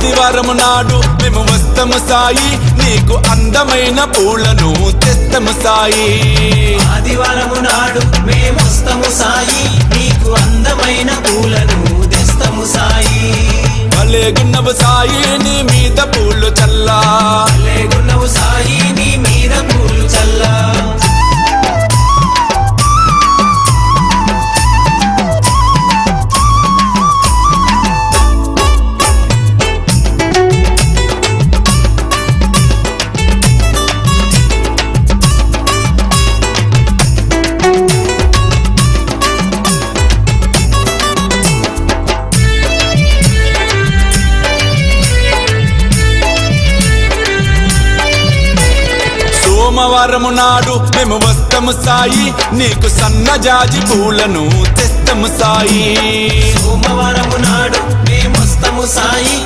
ఆదివారము నాడు మేము వస్తము సాయి, నీకు అందమైన పూలను తెస్తము సాయి. ఆదివారము నాడు మేమొస్తము సాయి, నీకు అందమైన పూలను తెస్తము సాయి. భలేగున్నవు సాయి నీ మీద పూలు చల్లా, భలేగున్నవు సాయి నీ మీద పూలు చల్లా. సోమవారము నాడు మేము వస్తము సాయి, నీకు సన్నజాజి పూలను తెస్తము సాయి. సోమవారము నాడు మేమొస్తము సాయి.